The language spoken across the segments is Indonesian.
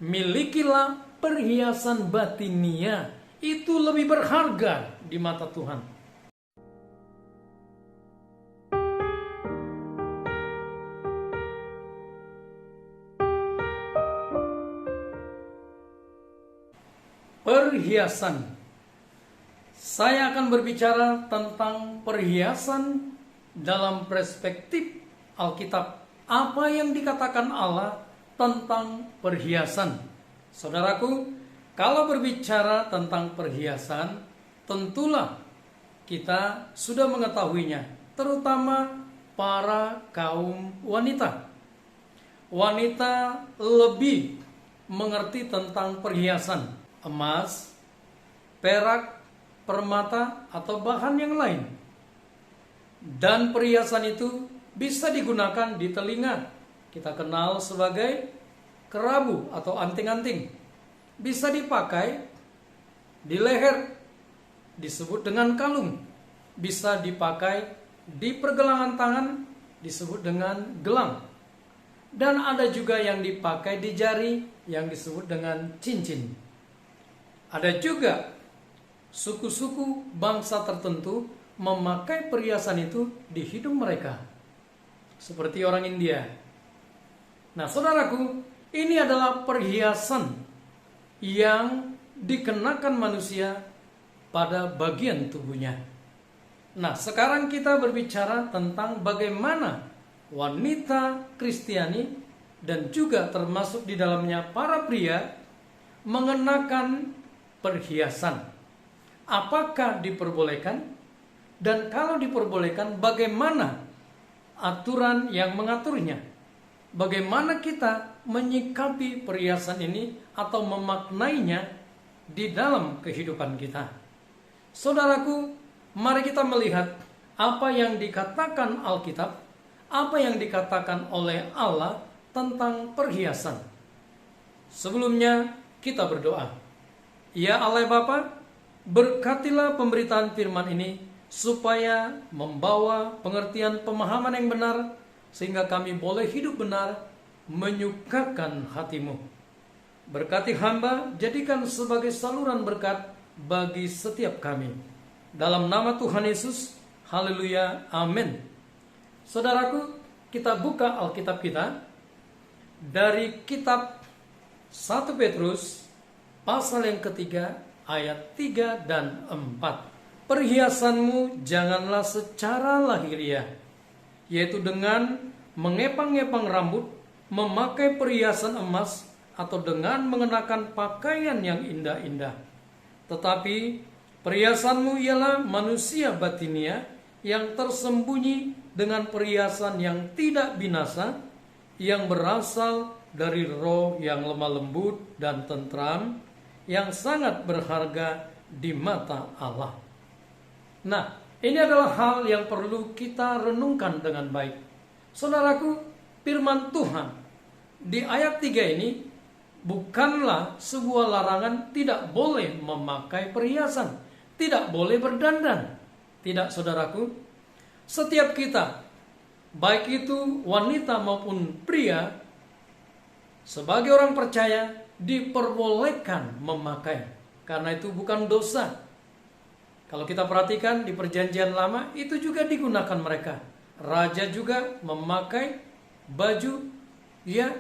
milikilah perhiasan batinia. Itu lebih berharga di mata Tuhan. Perhiasan. Saya akan berbicara tentang perhiasan dalam perspektif Alkitab. Apa yang dikatakan Allah tentang perhiasan? Saudaraku, kalau berbicara tentang perhiasan, tentulah kita sudah mengetahuinya, terutama para kaum wanita. Wanita lebih mengerti tentang perhiasan, emas, perak, permata, atau bahan yang lain. Dan perhiasan itu bisa digunakan di telinga. Kita kenal sebagai kerabu atau anting-anting. Bisa dipakai di leher, disebut dengan kalung. Bisa dipakai di pergelangan tangan, disebut dengan gelang. Dan ada juga yang dipakai di jari, yang disebut dengan cincin. Ada juga suku-suku bangsa tertentu memakai perhiasan itu di hidung mereka, seperti orang India. Nah, saudaraku, ini adalah perhiasan yang dikenakan manusia pada bagian tubuhnya. Nah, sekarang kita berbicara tentang bagaimana wanita Kristiani dan juga termasuk di dalamnya para pria mengenakan perhiasan. Apakah diperbolehkan? Dan kalau diperbolehkan, bagaimana aturan yang mengaturnya? Bagaimana kita menyikapi perhiasan ini atau memaknainya di dalam kehidupan kita? Saudaraku, mari kita melihat apa yang dikatakan Alkitab, apa yang dikatakan oleh Allah tentang perhiasan. Sebelumnya kita berdoa. Ya Allah Bapa, berkatilah pemberitaan firman ini supaya membawa pengertian pemahaman yang benar, sehingga kami boleh hidup benar, menyukakan hati-Mu. Berkati hamba, jadikan sebagai saluran berkat bagi setiap kami. Dalam nama Tuhan Yesus, haleluya, amin. Saudaraku, kita buka Alkitab kita dari kitab 1 Petrus pasal yang ketiga ayat 3 dan 4. Perhiasanmu janganlah secara lahiriah, yaitu dengan mengepang-ngepang rambut, memakai perhiasan emas, atau dengan mengenakan pakaian yang indah-indah. Tetapi perhiasanmu ialah manusia batinia yang tersembunyi dengan perhiasan yang tidak binasa, yang berasal dari roh yang lemah lembut dan tentram, yang sangat berharga di mata Allah. Nah, ini adalah hal yang perlu kita renungkan dengan baik. Saudaraku, firman Tuhan di ayat 3 ini bukanlah sebuah larangan tidak boleh memakai perhiasan, tidak boleh berdandan. Tidak, saudaraku. Setiap kita, baik itu wanita maupun pria, sebagai orang percaya diperbolehkan memakai, karena itu bukan dosa. Kalau kita perhatikan di perjanjian lama itu juga digunakan mereka. Raja juga memakai baju, ya,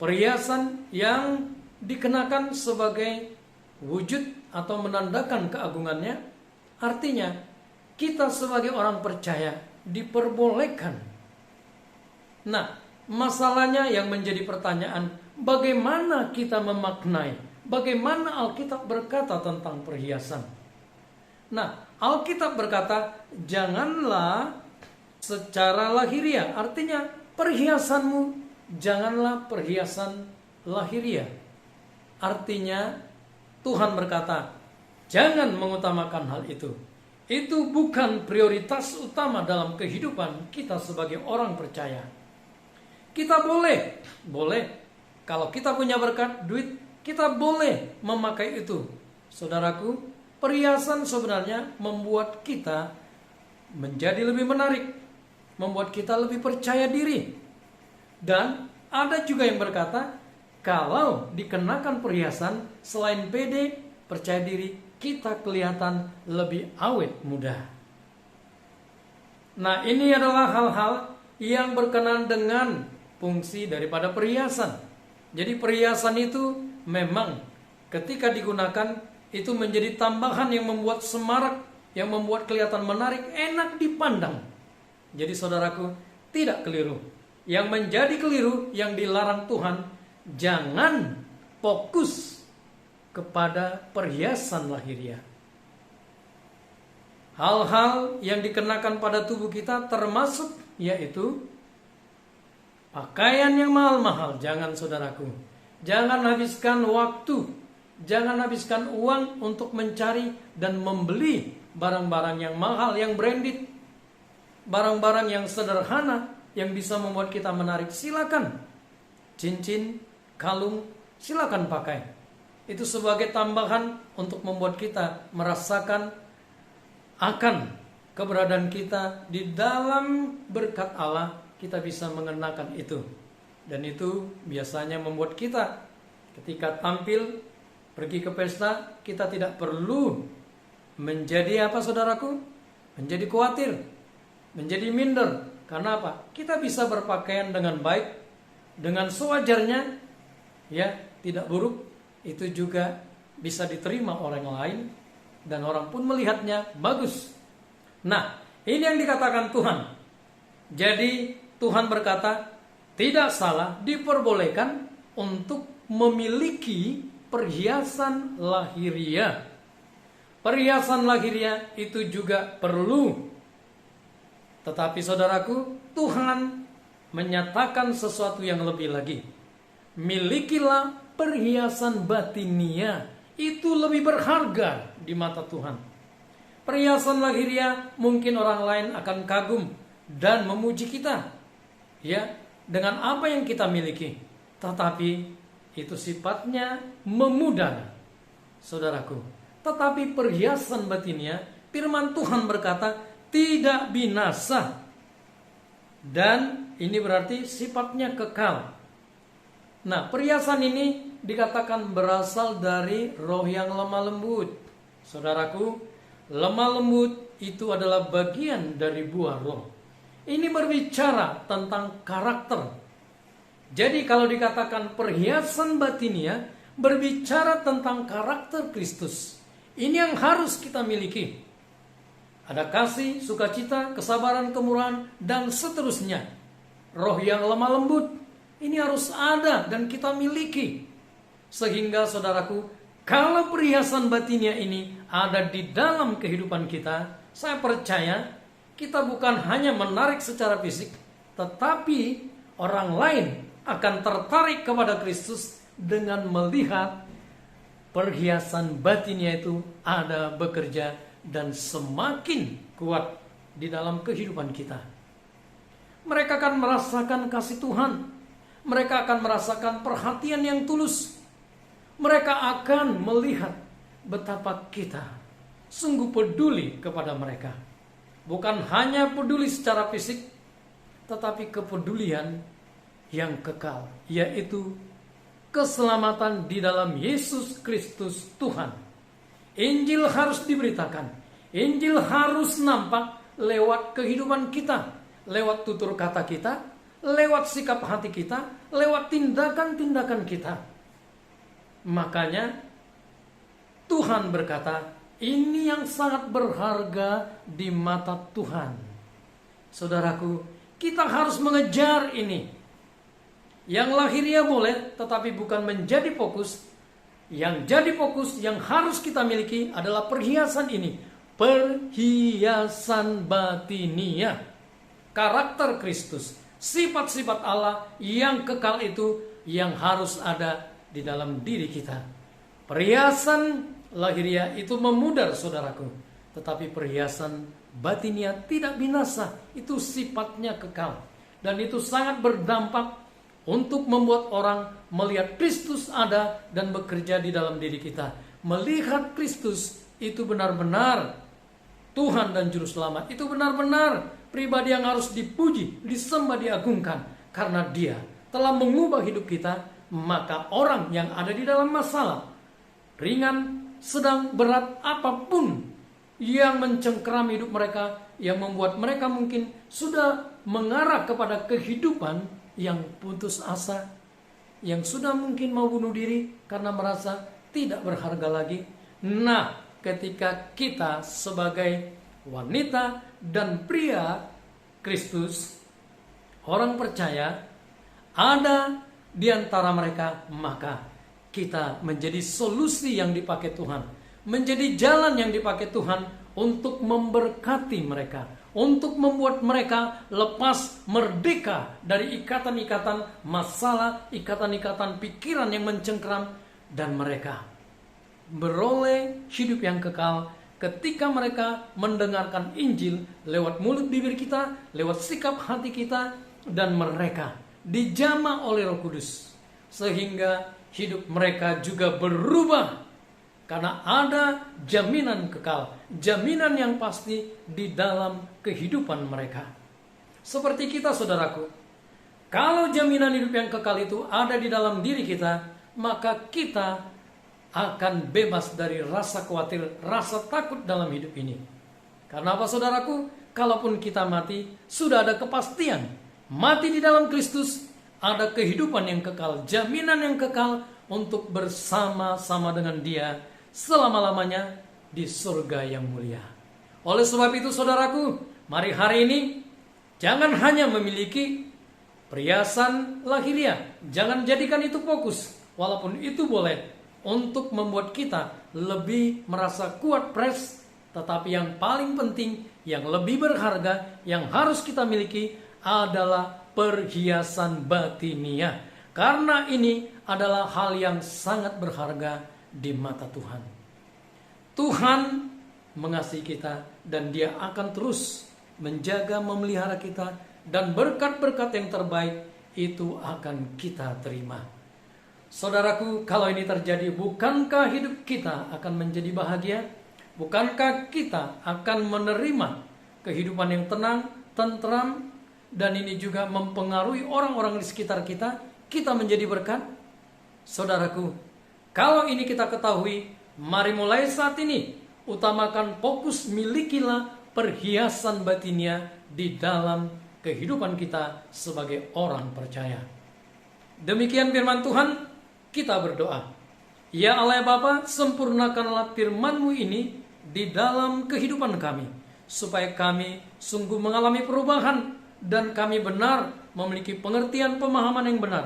perhiasan yang dikenakan sebagai wujud atau menandakan keagungannya. Artinya kita sebagai orang percaya diperbolehkan. Nah, masalahnya yang menjadi pertanyaan, bagaimana kita memaknai? Bagaimana Alkitab berkata tentang perhiasan? Nah, Alkitab berkata, janganlah secara lahiriah. Artinya, perhiasanmu janganlah perhiasan lahiriah. Artinya, Tuhan berkata, jangan mengutamakan hal itu. Itu bukan prioritas utama dalam kehidupan kita sebagai orang percaya. Kita boleh, kalau kita punya berkat, duit, kita boleh memakai itu. Saudaraku, perhiasan sebenarnya membuat kita menjadi lebih menarik, membuat kita lebih percaya diri. Dan ada juga yang berkata, Kalau dikenakan perhiasan, selain pede, percaya diri, kita kelihatan lebih awet muda. Nah, ini adalah hal-hal yang berkenaan dengan fungsi daripada perhiasan. Jadi perhiasan itu memang ketika digunakan itu menjadi tambahan yang membuat semarak, yang membuat kelihatan menarik, enak dipandang. Jadi saudaraku, tidak keliru. Yang menjadi keliru, yang dilarang Tuhan, jangan fokus kepada perhiasan lahiriah. Hal-hal yang dikenakan pada tubuh kita termasuk yaitu pakaian yang mahal-mahal. Jangan saudaraku. Jangan habiskan waktu, jangan habiskan uang untuk mencari dan membeli barang-barang yang mahal, yang branded, barang-barang yang sederhana, yang bisa membuat kita menarik. Silakan. Cincin, kalung, silakan pakai. Itu sebagai tambahan untuk membuat kita merasakan akan keberadaan kita di dalam berkat Allah. Kita bisa mengenakan itu. Dan itu biasanya membuat kita ketika tampil, pergi ke pesta, kita tidak perlu menjadi apa saudaraku? Menjadi khawatir, menjadi minder. Karena apa? Kita bisa berpakaian dengan baik, dengan sewajarnya, ya, tidak buruk. Itu juga bisa diterima orang lain, dan orang pun melihatnya bagus. Nah, ini yang dikatakan Tuhan. Jadi Tuhan berkata, tidak salah, diperbolehkan untuk memiliki perhiasan lahiriah. Perhiasan lahiriah itu juga perlu. Tetapi saudaraku, Tuhan menyatakan sesuatu yang lebih lagi. Milikilah perhiasan batinia, itu lebih berharga di mata Tuhan. Perhiasan lahiriah mungkin orang lain akan kagum dan memuji kita, ya, dengan apa yang kita miliki. Tetapi itu sifatnya memudar, saudaraku. Tetapi perhiasan batinia, firman Tuhan berkata, tidak binasa. Dan ini berarti sifatnya kekal. Nah, perhiasan ini dikatakan berasal dari roh yang lemah lembut. Saudaraku, lemah lembut itu adalah bagian dari buah roh. Ini berbicara tentang karakter. Jadi kalau dikatakan perhiasan batinia, berbicara tentang karakter Kristus. Ini yang harus kita miliki. Ada kasih, sukacita, kesabaran, kemurahan, dan seterusnya. Roh yang lemah lembut, ini harus ada dan kita miliki. Sehingga saudaraku, kalau perhiasan batinia ini ada di dalam kehidupan kita, saya percaya kita bukan hanya menarik secara fisik, tetapi orang lain akan tertarik kepada Kristus dengan melihat perhiasan batinnya itu ada bekerja dan semakin kuat di dalam kehidupan kita. Mereka akan merasakan kasih Tuhan. Mereka akan merasakan perhatian yang tulus. Mereka akan melihat betapa kita sungguh peduli kepada mereka. Bukan hanya peduli secara fisik, tetapi kepedulian yang kekal, yaitu keselamatan di dalam Yesus Kristus Tuhan. Injil harus diberitakan. Injil harus nampak lewat kehidupan kita, lewat tutur kata kita, lewat sikap hati kita, lewat tindakan-tindakan kita. Makanya Tuhan berkata, ini yang sangat berharga di mata Tuhan. Saudaraku, kita harus mengejar ini. Yang lahiriah boleh, tetapi bukan menjadi fokus. Yang jadi fokus, yang harus kita miliki adalah perhiasan ini. Perhiasan batinia. Karakter Kristus. Sifat-sifat Allah yang kekal itu yang harus ada di dalam diri kita. Perhiasan lahiriah itu memudar saudaraku. Tetapi perhiasan batinia tidak binasa. Itu sifatnya kekal. Dan itu sangat berdampak untuk membuat orang melihat Kristus ada dan bekerja di dalam diri kita. Melihat Kristus itu benar-benar Tuhan dan Juru Selamat. Itu benar-benar pribadi yang harus dipuji, disembah, diagungkan. Karena Dia telah mengubah hidup kita maka orang yang ada di dalam masalah, ringan, sedang, berat, apapun yang mencengkeram hidup mereka, yang membuat mereka mungkin sudah mengarah kepada kehidupan yang putus asa, yang sudah mungkin mau bunuh diri karena merasa tidak berharga lagi. Nah, ketika kita sebagai wanita dan pria Kristus, orang percaya, ada di antara mereka, maka kita menjadi solusi yang dipakai Tuhan, menjadi jalan yang dipakai Tuhan untuk memberkati mereka, untuk membuat mereka lepas, merdeka dari ikatan-ikatan masalah, ikatan-ikatan pikiran yang mencengkeram, dan mereka beroleh hidup yang kekal ketika mereka mendengarkan Injil lewat mulut bibir kita, lewat sikap hati kita, dan mereka dijamah oleh Roh Kudus, sehingga hidup mereka juga berubah karena ada jaminan kekal, jaminan yang pasti di dalam kehidupan mereka. Seperti kita, saudaraku, kalau jaminan hidup yang kekal itu ada di dalam diri kita, maka kita akan bebas dari rasa khawatir, rasa takut dalam hidup ini. Karena apa, saudaraku? Kalaupun kita mati, sudah ada kepastian. Mati di dalam Kristus, ada kehidupan yang kekal, jaminan yang kekal untuk bersama-sama dengan Dia selama-lamanya di surga yang mulia. Oleh sebab itu, saudaraku, mari hari ini jangan hanya memiliki perhiasan lahiriah. Jangan jadikan itu fokus, walaupun itu boleh untuk membuat kita lebih merasa kuat pres. Tetapi yang paling penting, yang lebih berharga, yang harus kita miliki adalah perhiasan batiniah. Karena ini adalah hal yang sangat berharga di mata Tuhan. Tuhan mengasihi kita dan Dia akan terus menjaga, memelihara kita, dan berkat-berkat yang terbaik itu akan kita terima. Saudaraku, kalau ini terjadi, bukankah hidup kita akan menjadi bahagia? Bukankah kita akan menerima kehidupan yang tenang, tentram, dan ini juga mempengaruhi orang-orang di sekitar kita? Kita menjadi berkat. Saudaraku, kalau ini kita ketahui, mari mulai saat ini utamakan fokus, milikilah perhiasan batiniah di dalam kehidupan kita sebagai orang percaya. Demikian firman Tuhan, kita berdoa. Ya Allah, ya Bapa, sempurnakanlah firman-Mu ini di dalam kehidupan kami, supaya kami sungguh mengalami perubahan dan kami benar memiliki pengertian pemahaman yang benar,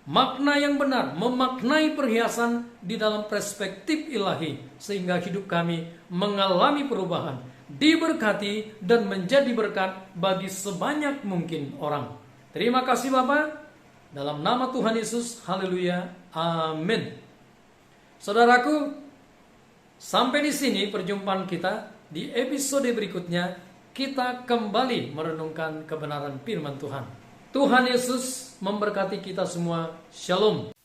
makna yang benar, memaknai perhiasan di dalam perspektif ilahi, sehingga hidup kami mengalami perubahan, diberkati dan menjadi berkat bagi sebanyak mungkin orang. Terima kasih Bapa, dalam nama Tuhan Yesus, haleluya, amin. Saudaraku, sampai di sini perjumpaan kita. Di episode berikutnya kita kembali merenungkan kebenaran firman Tuhan. Tuhan Yesus memberkati kita semua. Shalom.